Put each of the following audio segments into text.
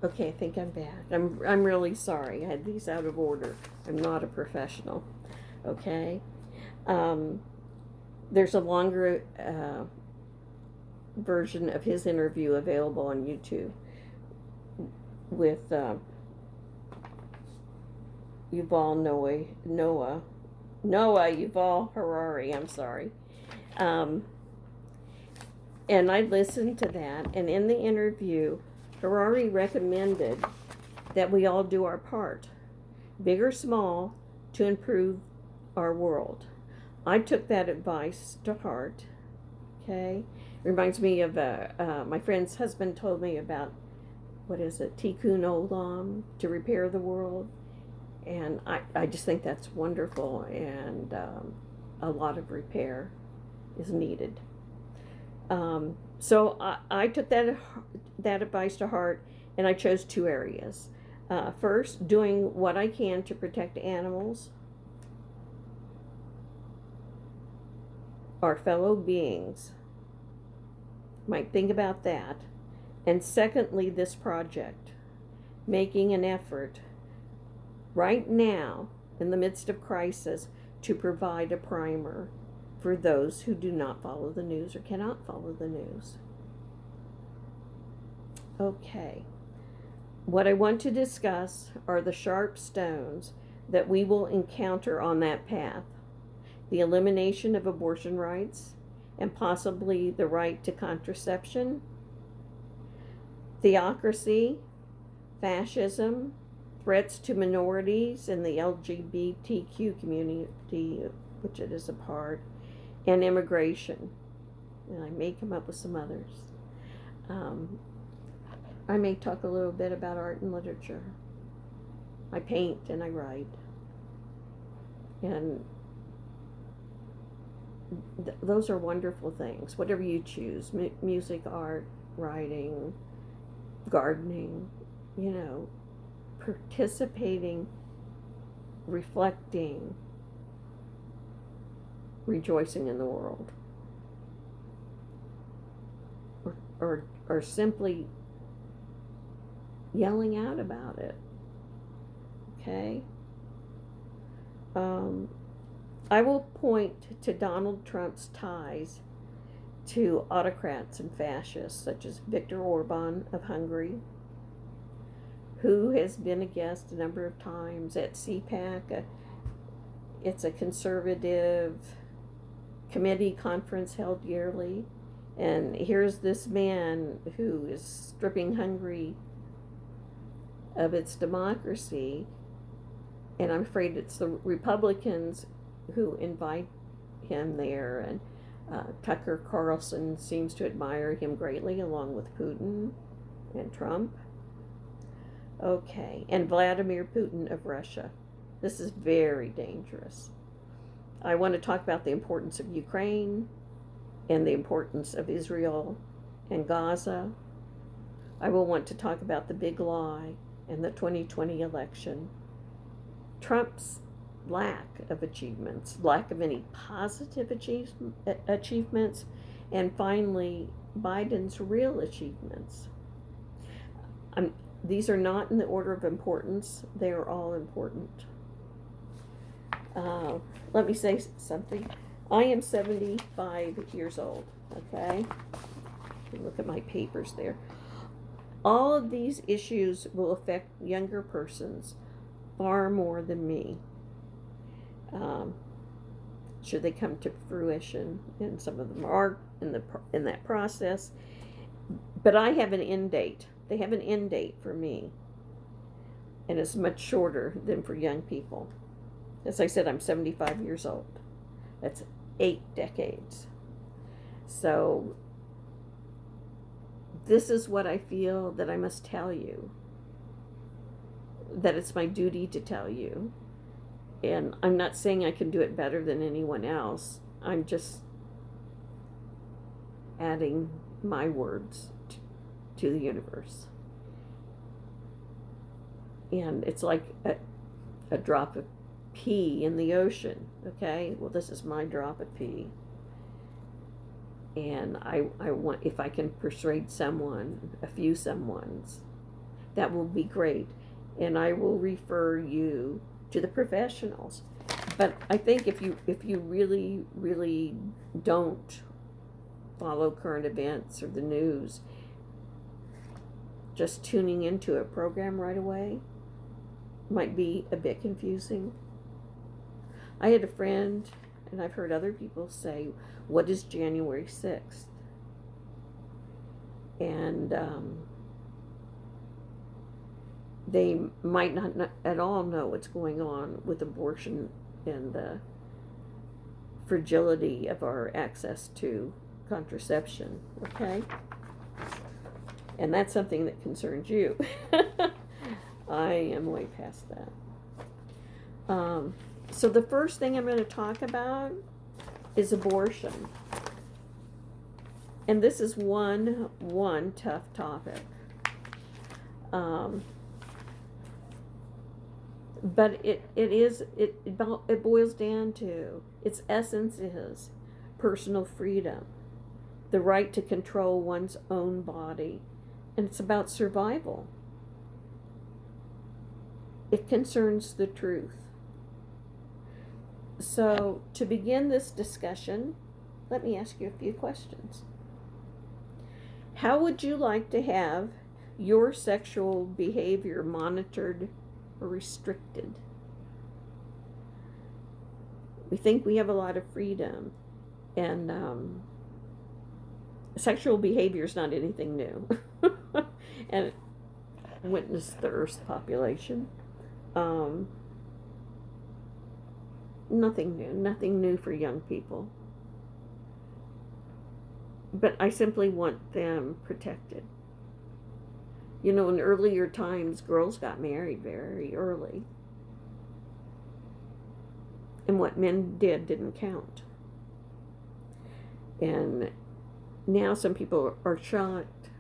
Okay, I think I'm back. I'm really sorry. I had these out of order. I'm not a professional. Okay. Um, there's a longer version of his interview available on YouTube with Yuval Noah Yuval Harari. I'm sorry. Um, and I listened to that, and in the interview, Harari recommended that we all do our part, big or small, to improve our world. I took that advice to heart. Okay, reminds me of my friend's husband told me about what is it, tikkun olam, to repair the world, and I just think that's wonderful, and a lot of repair is needed. So I took that advice to heart, and I chose two areas. First, doing what I can to protect animals, our fellow beings. Might think about that. And secondly, this project, making an effort right now in the midst of crisis to provide a primer for those who do not follow the news or cannot follow the news. Okay. What I want to discuss are the sharp stones that we will encounter on that path: the elimination of abortion rights and possibly the right to contraception, theocracy, fascism, threats to minorities and the LGBTQ community, which it is a part, and immigration. And I may come up with some others. Um, I may talk a little bit about art and literature. I paint and I write. And those are wonderful things, whatever you choose: music, art, writing, gardening, participating, reflecting, rejoicing in the world, or simply yelling out about it. Okay? I will point to Donald Trump's ties to autocrats and fascists such as Viktor Orban of Hungary, who has been a guest a number of times at CPAC. It's a conservative committee conference held yearly. And here's this man who is stripping Hungary of its democracy. And I'm afraid it's the Republicans who invite him there. And Tucker Carlson seems to admire him greatly, along with Putin and Trump. Okay, and Vladimir Putin of Russia. This is very dangerous. I want to talk about the importance of Ukraine and the importance of Israel and Gaza. I will want to talk about the big lie and the 2020 election. Trump's lack of achievements, lack of any positive achievements, and finally, Biden's real achievements. These are not in the order of importance. They are all important. Let me say something. I am 75 years old, okay? Look at my papers there. All of these issues will affect younger persons far more than me, should they come to fruition, and some of them are in that process. But I have an end date. They have an end date for me, and it's much shorter than for young people. As I said, I'm 75 years old. That's 8 decades. So this is what I feel that I must tell you, that it's my duty to tell you. And I'm not saying I can do it better than anyone else. I'm just adding my words to the universe. And it's like a drop of pee in the ocean, okay? Well, this is my drop of pee. And I want, if I can persuade someone, a few someones, that will be great. And I will refer you to the professionals. But I think if you really, really don't follow current events or the news, just tuning into a program right away might be a bit confusing. I had a friend, and I've heard other people say, what is January 6th? And they might not at all know what's going on with abortion and the fragility of our access to contraception, okay? And that's something that concerns you. I am way past that. So the first thing I'm going to talk about is abortion. And this is one tough topic. But it boils down to, its essence is personal freedom, the right to control one's own body, and it's about survival. It concerns the truth. So, to begin this discussion, let me ask you a few questions. How would you like to have your sexual behavior monitored or restricted? We think we have a lot of freedom, and sexual behavior is not anything new. And witness the Earth's population. Nothing new for young people. But I simply want them protected. You know, in earlier times, girls got married very early. And what men did didn't count. And now some people are shocked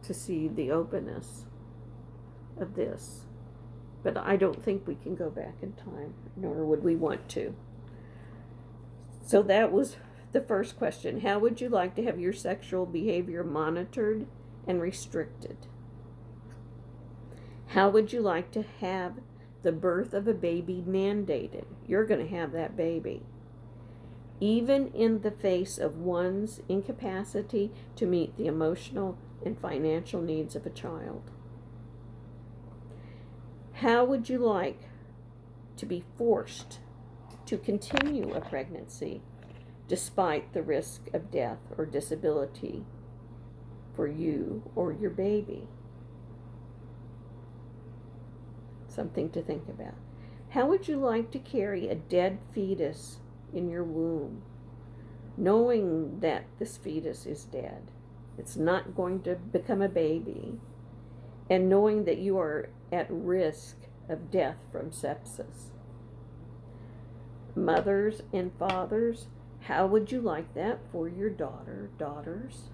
to see the openness of this. But I don't think we can go back in time, nor would we want to. So that was the first question. How would you like to have your sexual behavior monitored and restricted? How would you like to have the birth of a baby mandated? You're going to have that baby, even in the face of one's incapacity to meet the emotional and financial needs of a child. How would you like to be forced to continue a pregnancy despite the risk of death or disability for you or your baby? Something to think about. How would you like to carry a dead fetus in your womb, knowing that this fetus is dead? It's not going to become a baby, and knowing that you are at risk of death from sepsis. Mothers and fathers, how would you like that for your daughters?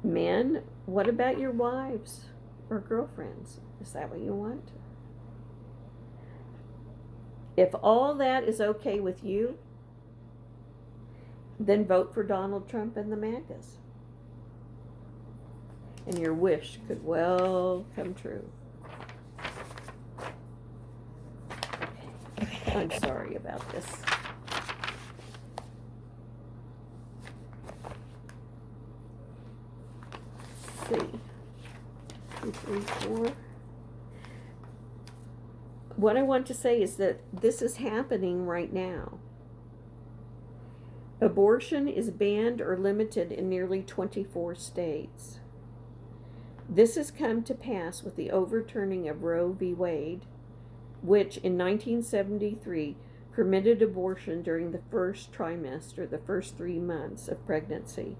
Men, what about your wives or girlfriends? Is that what you want? If all that is okay with you, then vote for Donald Trump and the MAGAs. And your wish could well come true. Okay. I'm sorry about this. Let's see. 2, 3, 4. What I want to say is that this is happening right now. Abortion is banned or limited in nearly 24 states. This has come to pass with the overturning of Roe v. Wade, which in 1973 permitted abortion during the first trimester, the first 3 months of pregnancy,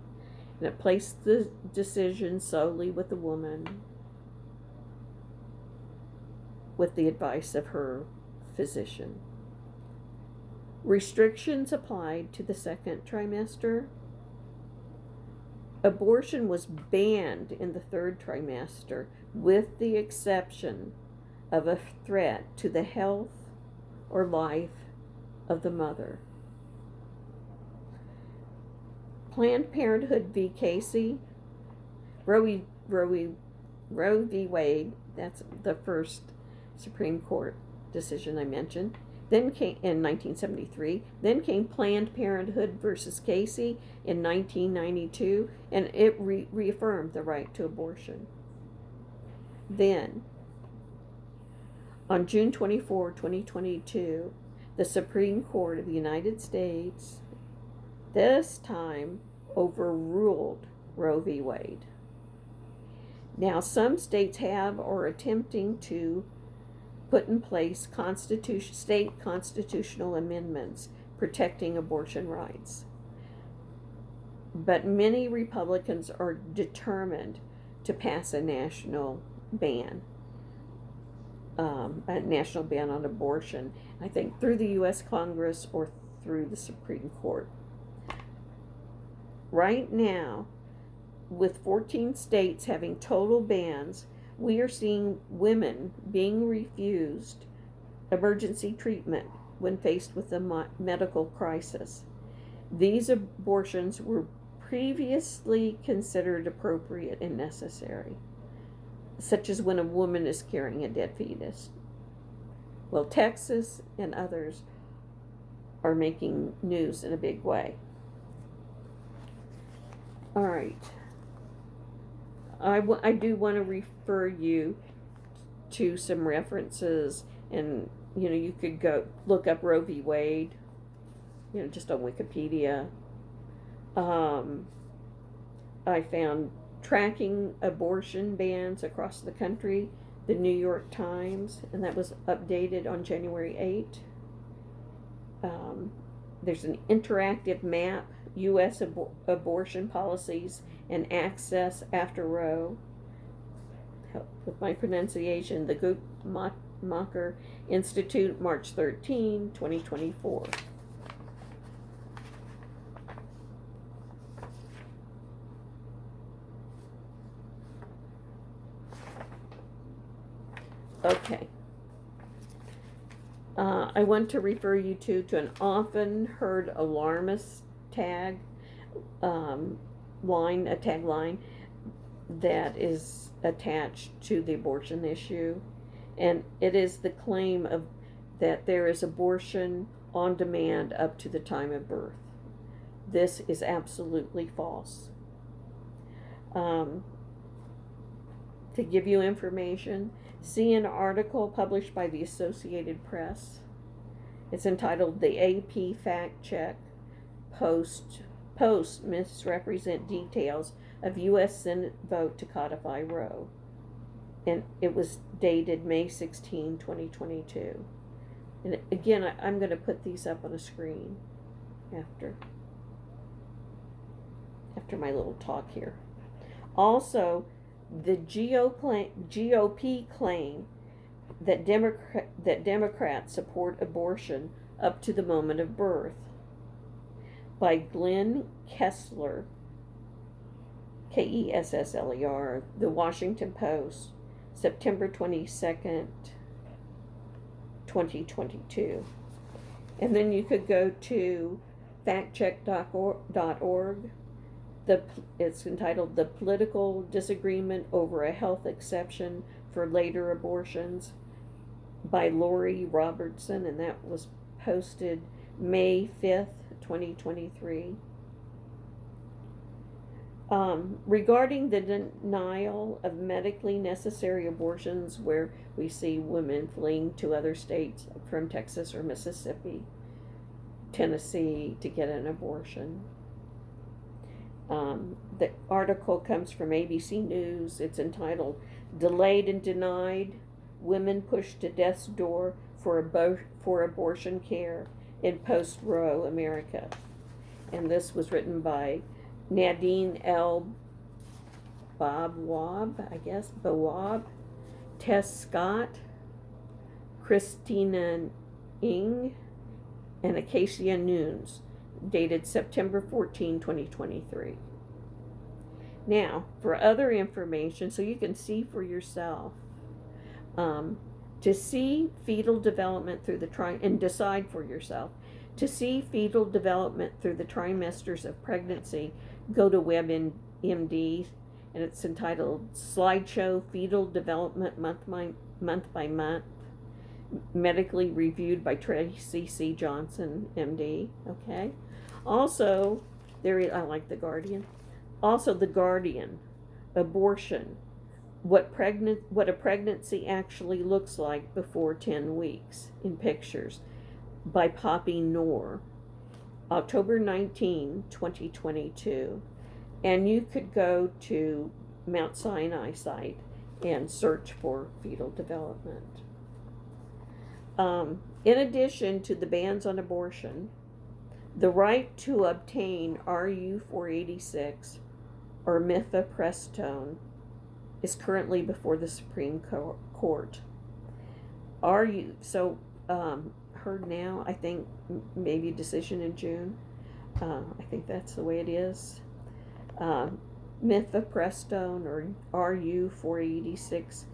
and it placed the decision solely with the woman, with the advice of her physician. Restrictions applied to the second trimester. Abortion was banned in the 3rd trimester, with the exception of a threat to the health or life of the mother. Planned Parenthood v. Casey Roe v. Wade, that's the first Supreme Court decision I mentioned. Then came in 1973. Then came Planned Parenthood versus Casey in 1992, and it reaffirmed the right to abortion. Then, on June 24, 2022, the Supreme Court of the United States, this time, overruled Roe v. Wade. Now, some states have or are attempting to put in place state constitutional amendments protecting abortion rights. But many Republicans are determined to pass a national ban on abortion, I think through the U.S. Congress or through the Supreme Court. Right now, with 14 states having total bans, we are seeing women being refused emergency treatment when faced with a medical crisis. These abortions were previously considered appropriate and necessary, such as when a woman is carrying a dead fetus. Well, Texas and others are making news in a big way. All right. I do want to refer you to some references, and you could go look up Roe v. Wade, just on Wikipedia. I found tracking abortion bans across the country, the New York Times, and that was updated on January 8. There's an interactive map, U.S. abortion policies and access after Roe. Help with my pronunciation, the Guttmacher Institute, March 13, 2024. Okay. I want to refer you to an often heard alarmist tagline that is attached to the abortion issue, and it is the claim that there is abortion on demand up to the time of birth. This is absolutely false. To give you information, see an article published by the Associated Press. It's entitled "The AP Fact Check Posts Misrepresent Details of U.S. Senate Vote to Codify Roe." And it was dated May 16, 2022. And again, I'm going to put these up on a screen after my little talk here. Also, the GOP claim that Democrats support abortion up to the moment of birth, by Glenn Kessler, Kessler, The Washington Post, September 22nd, 2022. And then you could go to factcheck.org. It's entitled "The Political Disagreement Over a Health Exception for Later Abortions" by Lori Robertson, and that was posted May 5th, 2023. Regarding the denial of medically necessary abortions, where we see women fleeing to other states from Texas or Mississippi, Tennessee, to get an abortion. The article comes from ABC News. It's entitled "Delayed and Denied, Women Pushed to Death's Door for Abortion Care in Post-Roe America." And this was written by Nadine L. Bawab, Tess Scott, Christina Ng, and Acacia Nunes, dated September 14, 2023. Now, for other information, so you can see for yourself, to see fetal development through and decide for yourself, to see fetal development through the trimesters of pregnancy, go to WebMD, and it's entitled Slideshow Fetal Development Month by Month, medically reviewed by Tracy C. Johnson, MD. Okay. Also, I like The Guardian. Also, The Guardian, abortion, what a pregnancy actually looks like before 10 weeks in pictures, by Poppy Noor, October 19, 2022. And you could go to Mount Sinai site and search for fetal development. In addition to the bans on abortion, the right to obtain RU-486 or mifepristone is currently before the Supreme Court. Heard now, I think maybe decision in June. I think that's the way it is. Mifepristone or RU-486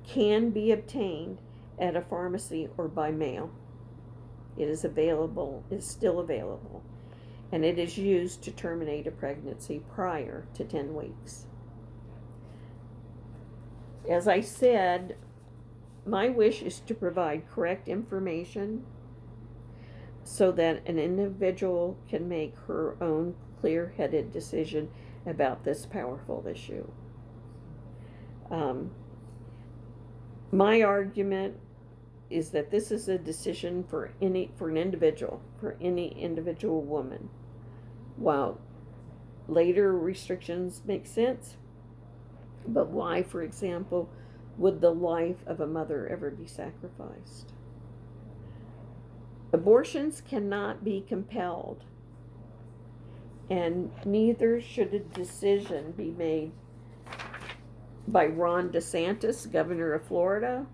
can be obtained at a pharmacy or by mail. It is still available, and it is used to terminate a pregnancy prior to 10 weeks. As I said, my wish is to provide correct information so that an individual can make her own clear-headed decision about this powerful issue. My argument is that this is a decision for any individual woman. While later restrictions make sense, but why, for example, would the life of a mother ever be sacrificed? Abortions cannot be compelled, and neither should a decision be made by Ron DeSantis, governor of Florida,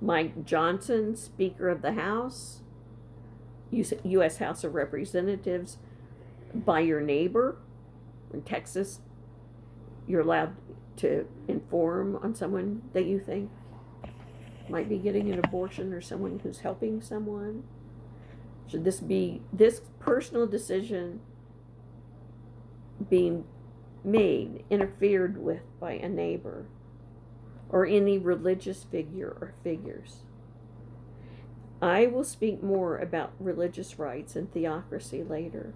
Mike Johnson, Speaker of the House, U.S. House of Representatives, by your neighbor. In Texas, you're allowed to inform on someone that you think might be getting an abortion or someone who's helping someone. Should this personal decision being interfered with by a neighbor or any religious figure or figures? I will speak more about religious rights and theocracy later.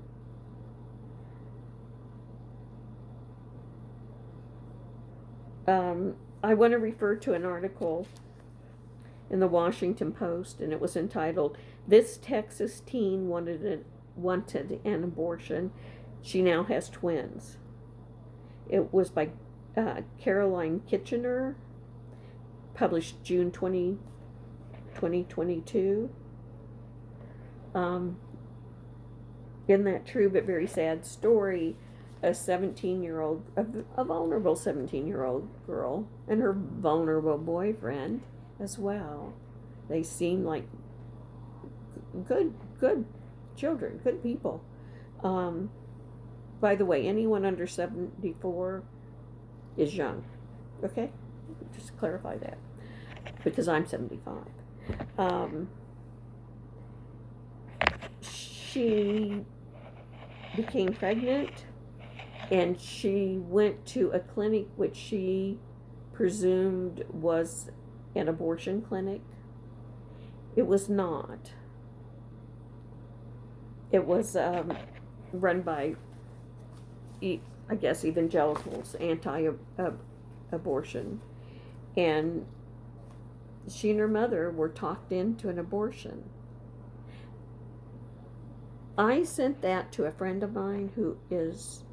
I want to refer to an article in the Washington Post, and it was entitled, "This Texas Teen Wanted an Abortion. She Now Has Twins." It was by Caroline Kitchener, published June 2022. In that true but very sad story, a vulnerable 17-year-old girl and her vulnerable boyfriend as well. They seem like good children, good people. By the way, anyone under 74 is young. Okay? Just clarify that. Because I'm 75. She became pregnant, and she went to a clinic which she presumed was an abortion clinic. It was not. It was run by, I guess, evangelicals, anti-abortion. And she and her mother were talked into an abortion. I sent that to a friend of mine who is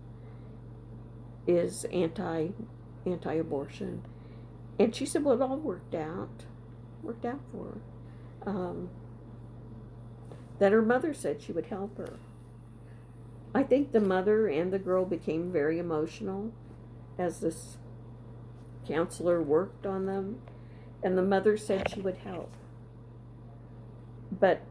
anti-abortion, and she said, well, it all worked out for her. That her mother said she would help her. I think the mother and the girl became very emotional as this counselor worked on them, and the mother said she would help. But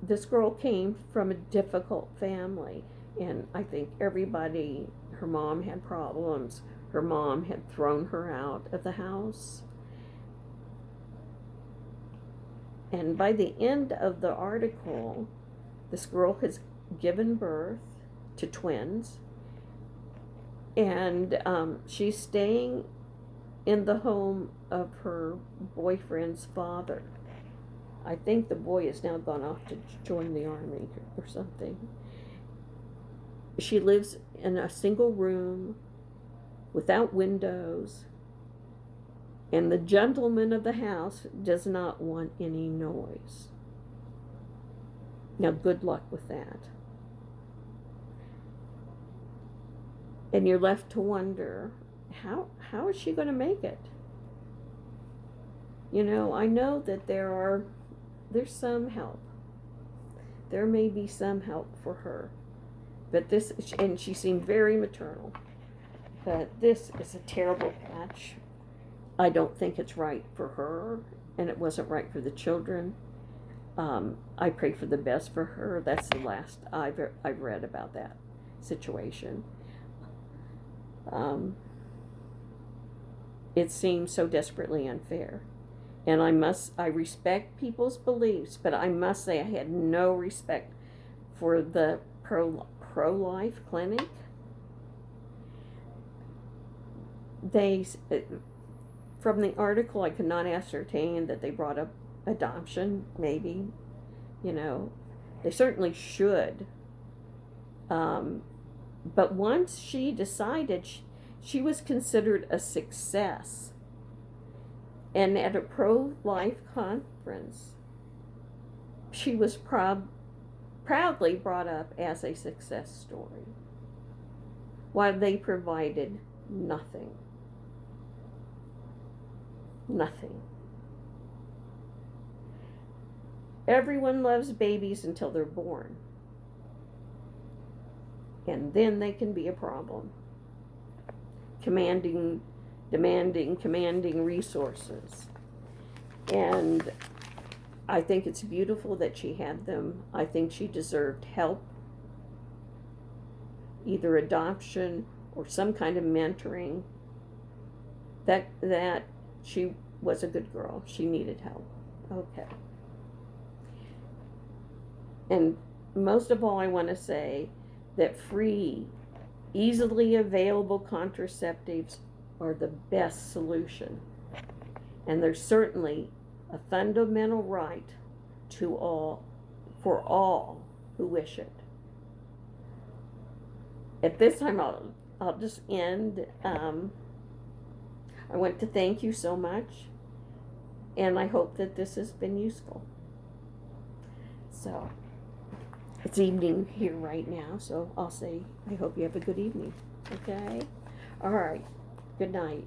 this girl came from a difficult family, and I think everybody, her mom had problems. Her mom had thrown her out of the house. And by the end of the article, this girl has given birth to twins, And she's staying in the home of her boyfriend's father. I think the boy has now gone off to join the army or something. She lives in a single room without windows, and the gentleman of the house does not want any noise. Now, good luck with that. And you're left to wonder, how is she going to make it? You know, I know that there's some help. There may be some help for her. But this, and she seemed very maternal. But this is a terrible patch. I don't think it's right for her, and it wasn't right for the children. I pray for the best for her. That's the last I've read about that situation. It seems so desperately unfair. And I respect people's beliefs, but I must say I had no respect for the pro-life clinic. From the article, I could not ascertain that they brought up adoption, maybe. You know, they certainly should. But once she decided, she was considered a success. And at a pro-life conference, she was proudly brought up as a success story, while they provided nothing. Nothing. Everyone loves babies until they're born. And then they can be a problem. Demanding resources. And I think it's beautiful that she had them. I think she deserved help, either adoption or some kind of mentoring. That she was a good girl. She needed help. Okay. And most of all, I want to say that free, easily available contraceptives are the best solution. And there's certainly a fundamental right for all who wish it. At this time, I'll just end. I want to thank you so much, and I hope that this has been useful. So, it's evening here right now, so I'll say I hope you have a good evening. Okay? All right. Good night.